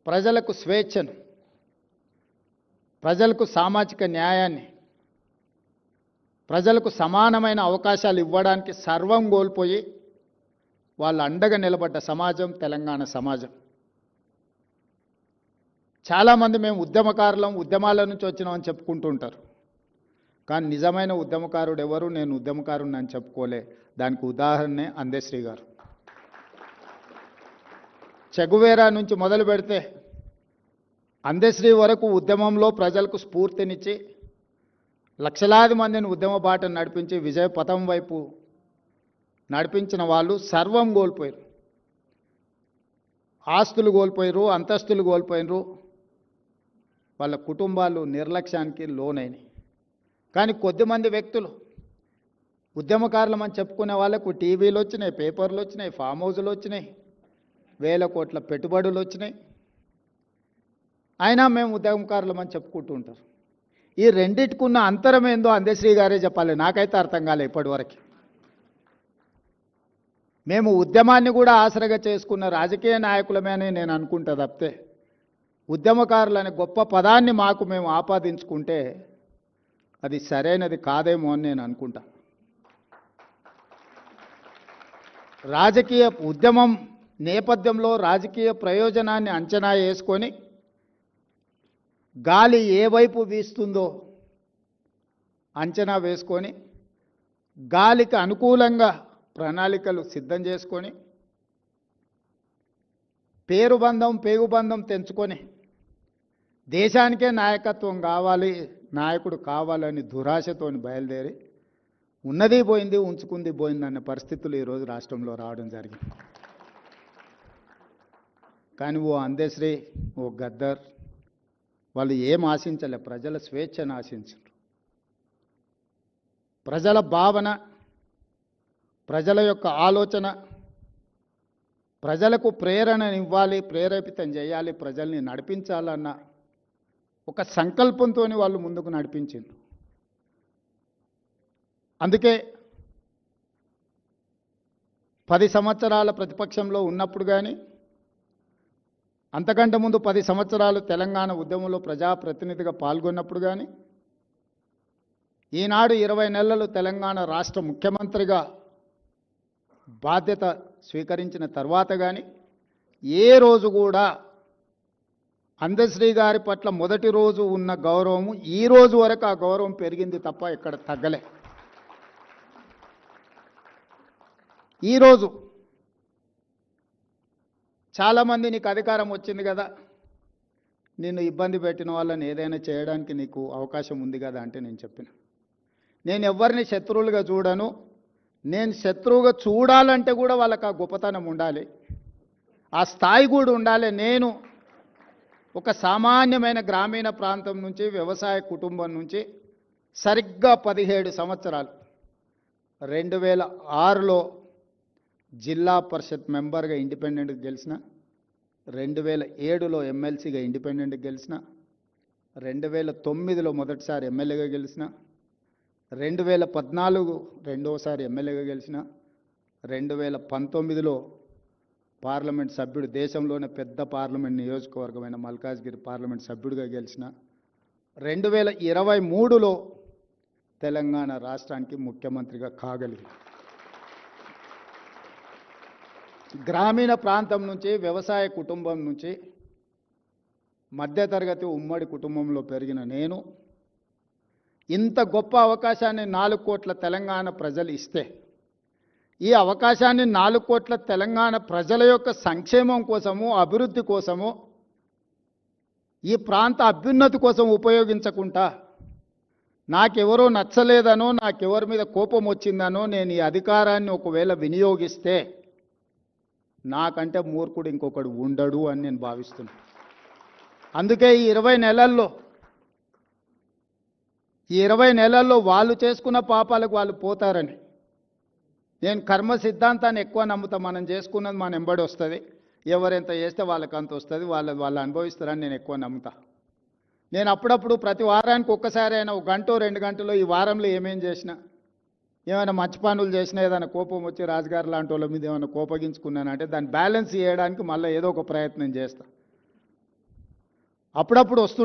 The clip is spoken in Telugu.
ప్రజలకు స్వేచ్ఛను, ప్రజలకు సామాజిక న్యాయాన్ని, ప్రజలకు సమానమైన అవకాశాలు ఇవ్వడానికి సర్వం కోల్పోయి వాళ్ళ అండగా నిలబడ్డ సమాజం తెలంగాణ సమాజం. చాలామంది మేము ఉద్యమకారులం, ఉద్యమాల నుంచి వచ్చినామని చెప్పుకుంటూ ఉంటారు. కానీ నిజమైన ఉద్యమకారుడు ఎవరు? నేను ఉద్యమకారుని అని చెప్పుకోలే. దానికి ఉదాహరణే అందశ్రీ గారు. చెగువేరా నుంచి మొదలు పెడితే అందశ్రీ వరకు ఉద్యమంలో ప్రజలకు స్ఫూర్తినిచ్చి లక్షలాది మందిని ఉద్యమ బాటను నడిపించి విజయ పథం వైపు నడిపించిన వాళ్ళు సర్వం కోల్పోయారు. ఆస్తులు కోల్పోయారు, అంతస్తులు కోల్పోయినరు, వాళ్ళ కుటుంబాలు నిర్లక్ష్యానికి లోనైనాయి. కానీ కొద్దిమంది వ్యక్తులు ఉద్యమకారులమని చెప్పుకునే వాళ్ళకు టీవీలు వచ్చినాయి, పేపర్లు వచ్చినాయి, ఫామ్ హౌజులు వచ్చినాయి, వేల కోట్ల పెట్టుబడులు వచ్చినాయి. అయినా మేము ఉద్యమకారులమని చెప్పుకుంటూ ఉంటారు. ఈ రెండిటికున్న అంతరం ఏందో అందశ్రీ గారే చెప్పాలి. నాకైతే అర్థం కాలే ఇప్పటివరకు. మేము ఉద్యమాన్ని కూడా ఆసరగా చేసుకున్న రాజకీయ నాయకులమే అని నేను అనుకుంటా తప్పితే ఉద్యమకారులు అనే గొప్ప పదాన్ని మాకు మేము ఆపాదించుకుంటే అది సరైనది కాదేమో అని నేను అనుకుంటా. రాజకీయ ఉద్యమం నేపథ్యంలో రాజకీయ ప్రయోజనాన్ని అంచనా వేసుకొని గాలి ఏ వైపు వీస్తుందో అంచనా వేసుకొని గాలికి అనుకూలంగా ప్రణాళికలు సిద్ధం చేసుకొని పేరుబంధం పేగుబంధం తెంచుకొని దేశానికే నాయకత్వం కావాలి, నాయకుడు కావాలని దురాశతోని బయలుదేరి ఉన్నది పోయింది, ఉంచుకుంది పోయింది అనే పరిస్థితులు ఈరోజు రాష్ట్రంలో రావడం జరిగింది. కానీ ఓ అందశ్రీ, ఓ గద్దర్ వాళ్ళు ఏం ఆశించలే, ప్రజల స్వేచ్ఛను ఆశించారు. ప్రజల భావన, ప్రజల యొక్క ఆలోచన, ప్రజలకు ప్రేరణనివ్వాలి, ప్రేరేపితం చేయాలి, ప్రజల్ని నడిపించాలన్న ఒక సంకల్పంతో వాళ్ళు ముందుకు నడిపించారు. అందుకే 10 సంవత్సరాల ప్రతిపక్షంలో ఉన్నప్పుడు కానీ, అంతకంటే ముందు 10 సంవత్సరాలు తెలంగాణ ఉద్యమంలో ప్రజాప్రతినిధిగా పాల్గొన్నప్పుడు కానీ, ఈనాడు 20 నెలలు తెలంగాణ రాష్ట్ర ముఖ్యమంత్రిగా బాధ్యత స్వీకరించిన తర్వాత కానీ ఏ రోజు కూడా అందశ్రీ గారి పట్ల మొదటి రోజు ఉన్న గౌరవము ఈ రోజు వరకు ఆ గౌరవం పెరిగింది తప్ప ఎక్కడ తగ్గలే. ఈరోజు చాలామంది నీకు అధికారం వచ్చింది కదా, నిన్ను ఇబ్బంది పెట్టిన వాళ్ళని ఏదైనా చేయడానికి నీకు అవకాశం ఉంది కదా అంటే నేను చెప్పిన, నేను ఎవరిని శత్రువులుగా చూడను. నేను శత్రువుగా చూడాలంటే కూడా వాళ్ళకి ఆ గొప్పతనం ఉండాలి, ఆ స్థాయి కూడా ఉండాలి. నేను ఒక సామాన్యమైన గ్రామీణ ప్రాంతం నుంచి, వ్యవసాయ కుటుంబం నుంచి సరిగ్గా 17 సంవత్సరాలు 2006లో జిల్లా పరిషత్ మెంబర్గా ఇండిపెండెంట్గా గెలిచిన, 2007లో ఎమ్మెల్సీగా ఇండిపెండెంట్గా గెలిచిన, 2009లో మొదటిసారి ఎమ్మెల్యేగా గెలిచిన, 2014 రెండోసారి ఎమ్మెల్యేగా గెలిచిన, 2019లో పార్లమెంట్ సభ్యుడు, దేశంలోనే పెద్ద పార్లమెంట్ నియోజకవర్గమైన మల్కాజ్గిరి పార్లమెంట్ సభ్యుడిగా గెలిచిన, 2023లో తెలంగాణ రాష్ట్రానికి ముఖ్యమంత్రిగా కాగలిగింది. గ్రామీణ ప్రాంతం నుంచి, వ్యవసాయ కుటుంబం నుంచి, మధ్యతరగతి ఉమ్మడి కుటుంబంలో పెరిగిన నేను ఇంత గొప్ప అవకాశాన్ని 4 కోట్ల తెలంగాణ ప్రజలు ఇస్తే, ఈ అవకాశాన్ని 4 కోట్ల తెలంగాణ ప్రజల యొక్క సంక్షేమం కోసము, అభివృద్ధి కోసము, ఈ ప్రాంత అభ్యున్నతి కోసం ఉపయోగించకుండా నాకెవరో నచ్చలేదనో, నాకెవరి మీద కోపం వచ్చిందనో నేను ఈ అధికారాన్ని ఒకవేళ వినియోగిస్తే నాకంటే మూర్ఖుడు ఇంకొకడు ఉండడు అని నేను భావిస్తున్నాను. అందుకే ఈ 20 నెలల్లో వాళ్ళు చేసుకున్న పాపాలకు వాళ్ళు పోతారని నేను కర్మ సిద్ధాంతాన్ని ఎక్కువ నమ్ముతా. మనం చేసుకున్నది మన ఎంబడి వస్తుంది, ఎవరెంత చేస్తే వాళ్ళకి అంత వస్తుంది, వాళ్ళు అనుభవిస్తారని నేను ఎక్కువ నమ్ముతా. నేను అప్పుడప్పుడు ప్రతి వారానికి ఒక్కసారి అయినా 1 గంట 2 గంటలో ఈ వారంలో ఏమేం చేసినా, ఏమైనా మంచి పనులు చేసినా, ఏదైనా కోపం వచ్చి రాజుగారు లాంటి వాళ్ళ మీద ఏమైనా కోపగించుకున్నానంటే దాన్ని బ్యాలెన్స్ చేయడానికి మళ్ళీ ఏదో ఒక ప్రయత్నం చేస్తా. అప్పుడప్పుడు వస్తు